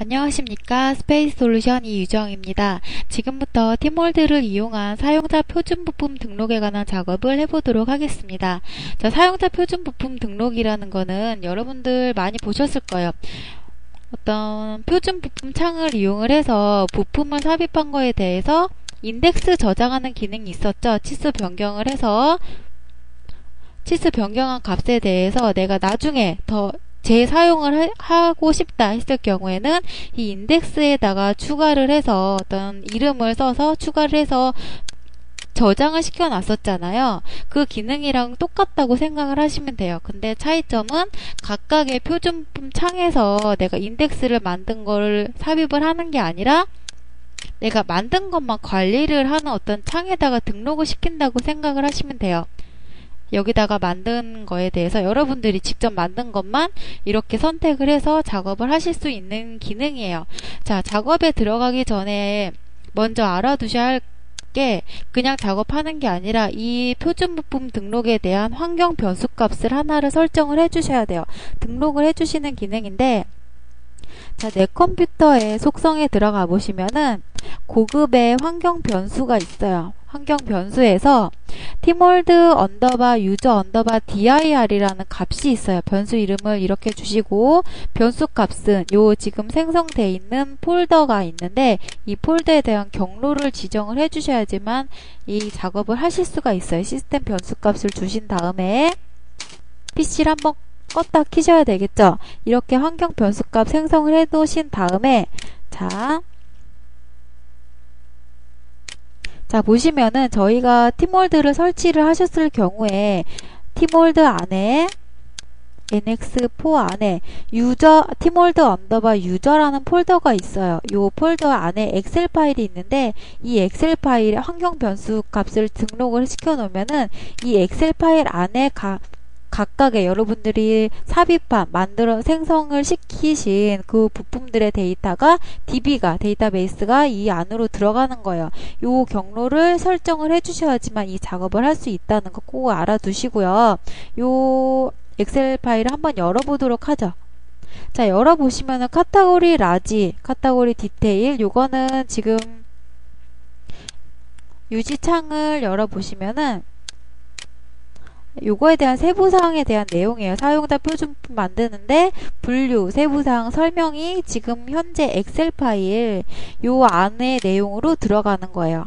안녕하십니까. 스페이스 솔루션 이유정입니다. 지금부터 티몰드를 이용한 사용자 표준 부품 등록에 관한 작업을 해보도록 하겠습니다. 자, 사용자 표준 부품 등록이라는 거는 여러분들 많이 보셨을 거예요. 어떤 표준 부품 창을 이용을 해서 부품을 삽입한 거에 대해서 인덱스 저장하는 기능이 있었죠. 치수 변경을 해서 치수 변경한 값에 대해서 내가 나중에 더 재사용을 하고 싶다 했을 경우에는 이 인덱스에다가 추가를 해서 어떤 이름을 써서 추가를 해서 저장을 시켜 놨었잖아요. 그 기능이랑 똑같다고 생각을 하시면 돼요. 근데 차이점은 각각의 표준품 창에서 내가 인덱스를 만든 거를 삽입을 하는 게 아니라 내가 만든 것만 관리를 하는 어떤 창에다가 등록을 시킨다고 생각을 하시면 돼요. 여기다가 만든 거에 대해서 여러분들이 직접 만든 것만 이렇게 선택을 해서 작업을 하실 수 있는 기능이에요. 자, 작업에 들어가기 전에 먼저 알아두셔야 할 게 그냥 작업하는 게 아니라 이 표준 부품 등록에 대한 환경 변수 값을 하나를 설정을 해주셔야 돼요. 등록을 해주시는 기능인데, 자, 내 컴퓨터의 속성에 들어가 보시면은 고급의 환경 변수가 있어요. 환경 변수에서 티몰드 언더바 유저 언더바 dir이라는 값이 있어요. 변수 이름을 이렇게 주시고 변수 값은 요 지금 생성되어 있는 폴더가 있는데 이 폴더에 대한 경로를 지정을 해 주셔야지만 이 작업을 하실 수가 있어요. 시스템 변수 값을 주신 다음에 PC를 한번 껐다 키셔야 되겠죠. 이렇게 환경 변수값 생성을 해 놓으신 다음에 자 보시면은 저희가 티몰드를 설치를 하셨을 경우에 티몰드 안에 NX4 안에 유저 티몰드 언더바 유저라는 폴더가 있어요. 이 폴더 안에 엑셀 파일이 있는데 이 엑셀 파일에 환경 변수 값을 등록을 시켜 놓으면은 이 엑셀 파일 안에 각각의 여러분들이 삽입한 만들어 생성을 시키신 그 부품들의 데이터가 DB가 데이터베이스가 이 안으로 들어가는 거예요. 요 경로를 설정을 해 주셔야지만 이 작업을 할 수 있다는 거 꼭 알아두시고요. 요 엑셀 파일을 한번 열어보도록 하죠. 자, 열어보시면은 카테고리 라지, 카테고리 디테일, 요거는 지금 유지창을 열어보시면은 요거에 대한 세부사항에 대한 내용이에요. 사용자 표준품 만드는데 분류, 세부사항 설명이 지금 현재 엑셀 파일 요 안에 내용으로 들어가는 거예요.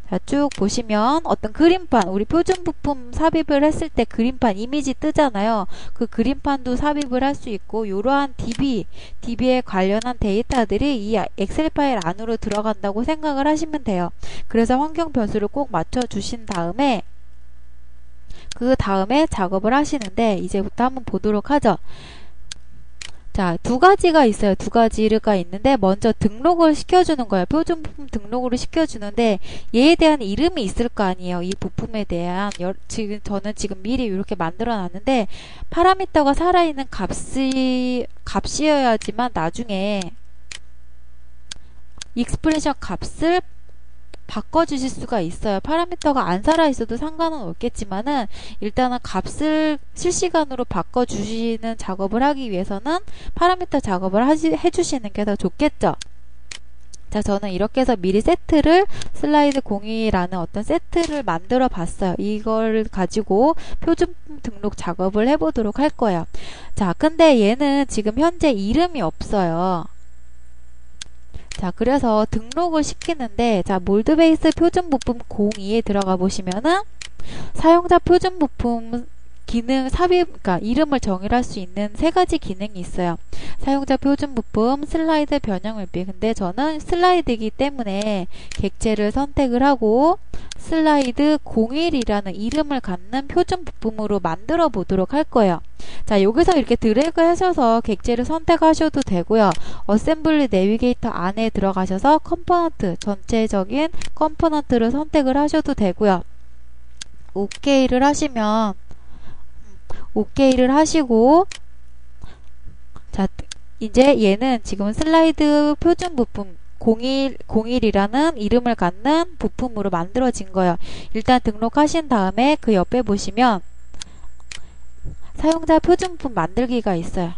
자, 쭉 보시면 어떤 그림판, 우리 표준 부품 삽입을 했을 때 그림판 이미지 뜨잖아요. 그 그림판도 삽입을 할 수 있고 이러한 DB에 관련한 데이터들이 이 엑셀 파일 안으로 들어간다고 생각을 하시면 돼요. 그래서 환경 변수를 꼭 맞춰 주신 다음에 그 다음에 작업을 하시는데 이제부터 한번 보도록 하죠. 자, 두 가지가 있어요. 두 가지가 있는데 먼저 등록을 시켜주는 거예요. 표준 부품 등록으로 시켜주는데 얘에 대한 이름이 있을 거 아니에요. 이 부품에 대한 저는 지금 미리 이렇게 만들어 놨는데 파라미터가 살아있는 값이어야지만 나중에 익스프레션 값을 바꿔주실 수가 있어요. 파라미터가 안 살아있어도 상관은 없겠지만은 일단은 값을 실시간으로 바꿔주시는 작업을 하기 위해서는 파라미터 작업을 해주시는 게 더 좋겠죠. 자, 저는 이렇게 해서 미리 세트를 슬라이드 02라는 어떤 세트를 만들어 봤어요. 이걸 가지고 표준 등록 작업을 해보도록 할 거예요. 자, 근데 얘는 지금 현재 이름이 없어요. 자, 그래서 등록을 시키는데, 자, 몰드베이스 표준 부품 02에 들어가 보시면은 사용자 표준 부품 기능 그러니까 이름을 정의할 수 있는 세 가지 기능이 있어요. 사용자 표준 부품 슬라이드 변형 맵비. 근데 저는 슬라이드이기 때문에 객체를 선택을 하고 슬라이드 01이라는 이름을 갖는 표준 부품으로 만들어 보도록 할 거예요. 자, 여기서 이렇게 드래그 하셔서 객체를 선택하셔도 되고요. 어셈블리 내비게이터 안에 들어가셔서 컴포넌트, 전체적인 컴포넌트를 선택을 하셔도 되고요. OK를 하시면 OK를 하시고, 자, 이제 얘는 지금 슬라이드 표준 부품 01이라는 이름을 갖는 부품으로 만들어진 거예요. 일단 등록하신 다음에 그 옆에 보시면 사용자 표준부품 만들기가 있어요.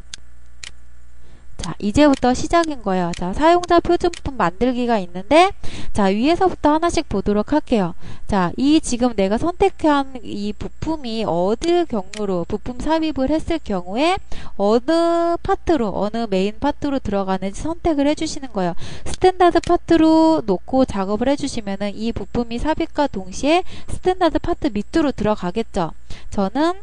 자, 이제부터 시작인 거예요. 자, 사용자 표준부품 만들기가 있는데, 자, 위에서부터 하나씩 보도록 할게요. 자, 이 지금 내가 선택한 이 부품이 어느 경로로 부품 삽입을 했을 경우에 어느 파트로, 어느 메인 파트로 들어가는지 선택을 해주시는 거예요. 스탠다드 파트로 놓고 작업을 해주시면은 이 부품이 삽입과 동시에 스탠다드 파트 밑으로 들어가겠죠. 저는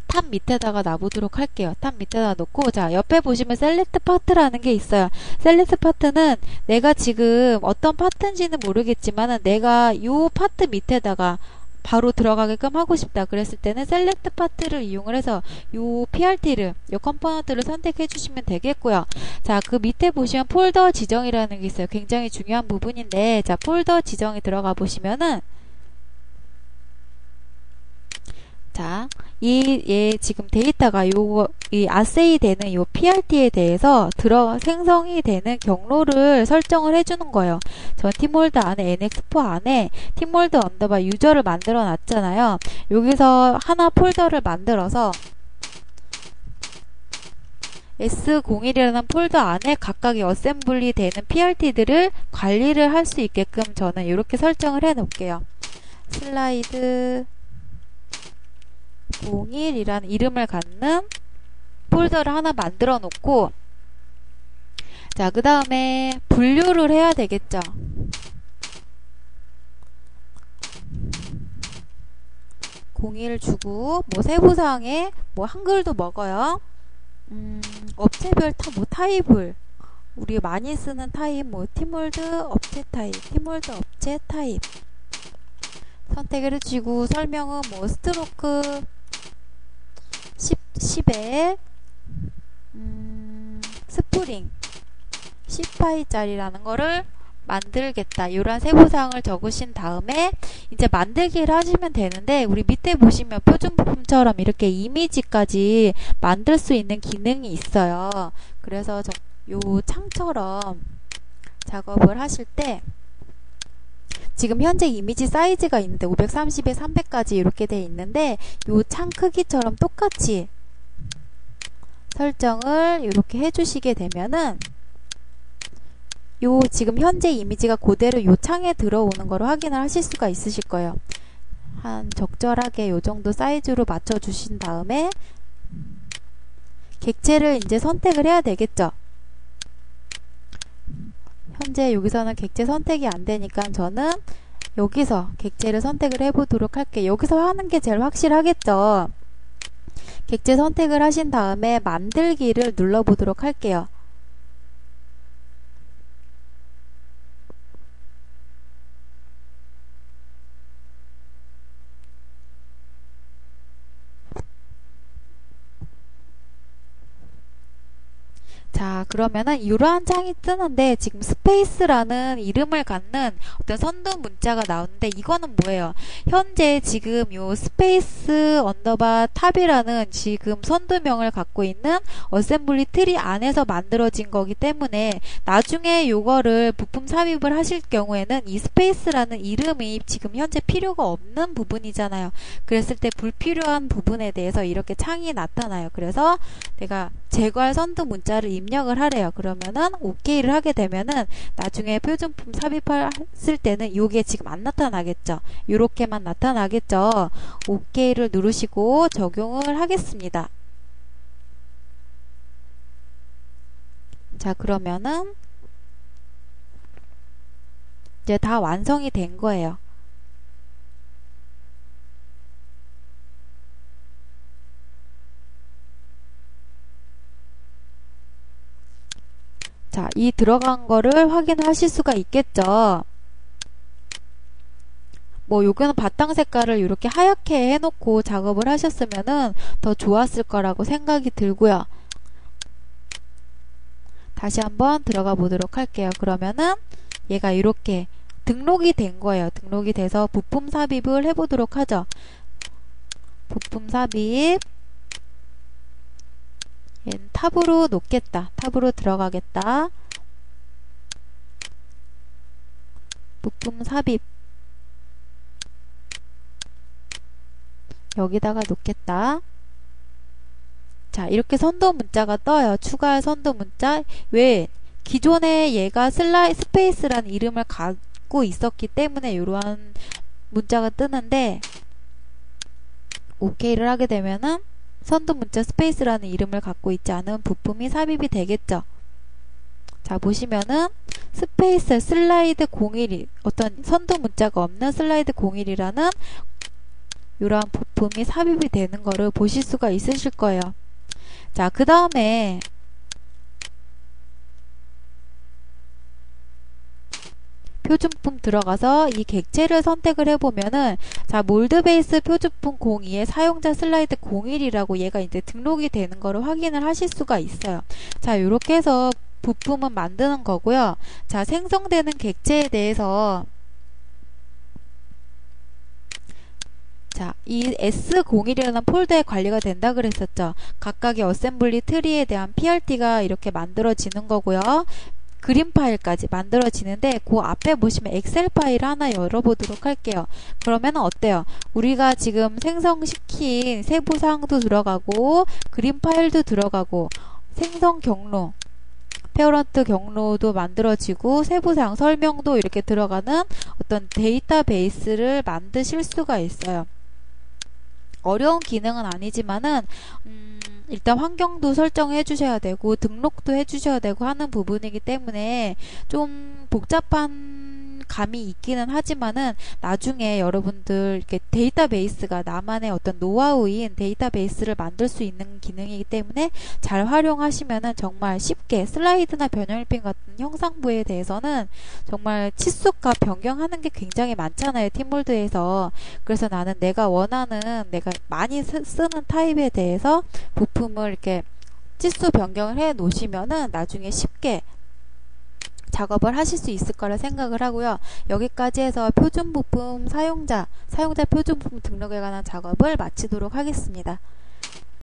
탑 밑에다가 놔보도록 할게요. 탑 밑에다 놓고, 자, 옆에 보시면 셀렉트 파트라는 게 있어요. 셀렉트 파트는 내가 지금 어떤 파트인지는 모르겠지만은 내가 요 파트 밑에다가 바로 들어가게끔 하고 싶다 그랬을 때는 셀렉트 파트를 이용을 해서 요 PRT를, 요 컴포넌트를 선택해 주시면 되겠고요. 자, 그 밑에 보시면 폴더 지정이라는 게 있어요. 굉장히 중요한 부분인데, 자, 폴더 지정이 들어가 보시면은, 자, 얘 지금 데이터가 이 아세이 되는 요 PRT에 대해서 생성이 되는 경로를 설정을 해주는 거예요. 전 팀몰드 안에 NX4 안에 팀몰드 언더바 유저를 만들어 놨잖아요. 여기서 하나 폴더를 만들어서 S01이라는 폴더 안에 각각의 어셈블리 되는 PRT들을 관리를 할 수 있게끔 저는 이렇게 설정을 해 놓을게요. 슬라이드 01이라는 이름을 갖는 폴더를 하나 만들어 놓고, 자, 그 다음에 분류를 해야 되겠죠. (01) 주고 뭐 세부사항에 뭐 한글도 먹어요. 업체별 뭐 타입을 우리 많이 쓰는 타입 뭐 팀몰드 업체 타입, 팀몰드 업체 타입 선택을 해주시고, 설명은 뭐 스트로크 10에 스프링 10파이짜리라는 거를 만들겠다. 이런 세부사항을 적으신 다음에 이제 만들기를 하시면 되는데, 우리 밑에 보시면 표준 부품처럼 이렇게 이미지까지 만들 수 있는 기능이 있어요. 그래서 요 창처럼 작업을 하실 때 지금 현재 이미지 사이즈가 있는데 530에 300까지 이렇게 돼 있는데, 요 창 크기처럼 똑같이 설정을 이렇게 해주시게 되면은 요 지금 현재 이미지가 그대로 요 창에 들어오는 거를 확인을 하실 수가 있으실 거예요. 한 적절하게 요 정도 사이즈로 맞춰 주신 다음에 객체를 이제 선택을 해야 되겠죠. 현재 여기서는 객체 선택이 안 되니까 저는 여기서 객체를 선택을 해보도록 할게요. 여기서 하는 게 제일 확실하겠죠. 객체 선택을 하신 다음에 만들기를 눌러보도록 할게요. 자, 그러면은 이러한 창이 뜨는데 지금 스페이스라는 이름을 갖는 어떤 선두 문자가 나오는데, 이거는 뭐예요? 현재 지금 요 스페이스 언더바 탑이라는 지금 선두명을 갖고 있는 어셈블리 트리 안에서 만들어진 거기 때문에 나중에 요거를 부품 삽입을 하실 경우에는 이 스페이스라는 이름이 지금 현재 필요가 없는 부분이잖아요. 그랬을 때 불필요한 부분에 대해서 이렇게 창이 나타나요. 그래서 내가 제거할 선두 문자를 입력을 하래요. 그러면은 OK를 하게 되면은 나중에 표준품 삽입했을 때는 요게 지금 안 나타나겠죠. 요렇게만 나타나겠죠. OK를 누르시고 적용을 하겠습니다. 자, 그러면은 이제 다 완성이 된 거예요. 자, 이 들어간 거를 확인하실 수가 있겠죠. 뭐 여기는 바탕 색깔을 이렇게 하얗게 해놓고 작업을 하셨으면은 더 좋았을 거라고 생각이 들고요. 다시 한번 들어가 보도록 할게요. 그러면은 얘가 이렇게 등록이 된 거예요. 등록이 돼서 부품 삽입을 해보도록 하죠. 부품 삽입, 얘는 탑으로 놓겠다. 탑으로 들어가겠다. 부품 삽입, 여기다가 놓겠다. 자, 이렇게 선도 문자가 떠요. 추가할 선도 문자. 왜? 기존에 얘가 스페이스라는 이름을 갖고 있었기 때문에 이러한 문자가 뜨는데, OK를 하게 되면은 선도 문자 스페이스라는 이름을 갖고 있지 않은 부품이 삽입이 되겠죠. 자, 보시면은 스페이스 슬라이드 01이 어떤 선도 문자가 없는 슬라이드 01이라는 이러한 부품이 삽입이 되는 거를 보실 수가 있으실 거예요. 자, 그 다음에 표준품 들어가서 이 객체를 선택을 해보면은, 자, 몰드 베이스 표준품 02에 사용자 슬라이드 01이라고 얘가 이제 등록이 되는 거를 확인을 하실 수가 있어요. 자, 이렇게 해서 부품은 만드는 거고요. 자, 생성되는 객체에 대해서, 자, 이 S01이라는 폴더에 관리가 된다 그랬었죠. 각각의 어셈블리 트리에 대한 PRT가 이렇게 만들어지는 거고요. 그림 파일까지 만들어지는데, 그 앞에 보시면 엑셀 파일 하나 열어보도록 할게요. 그러면 어때요? 우리가 지금 생성시킨 세부사항도 들어가고, 그림 파일도 들어가고, 생성 경로, 페어런트 경로도 만들어지고, 세부사항 설명도 이렇게 들어가는 어떤 데이터베이스를 만드실 수가 있어요. 어려운 기능은 아니지만은 일단 환경도 설정해 주셔야 되고 등록도 해 주셔야 되고 하는 부분이기 때문에 좀 복잡한 감이 있기는 하지만은 나중에 여러분들 이렇게 데이터베이스가 나만의 어떤 노하우인 데이터베이스를 만들 수 있는 기능이기 때문에 잘 활용하시면은 정말 쉽게 슬라이드나 변형일빙 같은 형상부에 대해서는 정말 치수값 변경하는 게 굉장히 많잖아요, 팀몰드에서. 그래서 나는 내가 원하는, 내가 많이 쓰는 타입에 대해서 부품을 이렇게 치수 변경을 해 놓으시면은 나중에 쉽게 작업을 하실 수 있을 거라 생각을 하고요. 여기까지 해서 표준 부품 사용자 표준 부품 등록에 관한 작업을 마치도록 하겠습니다.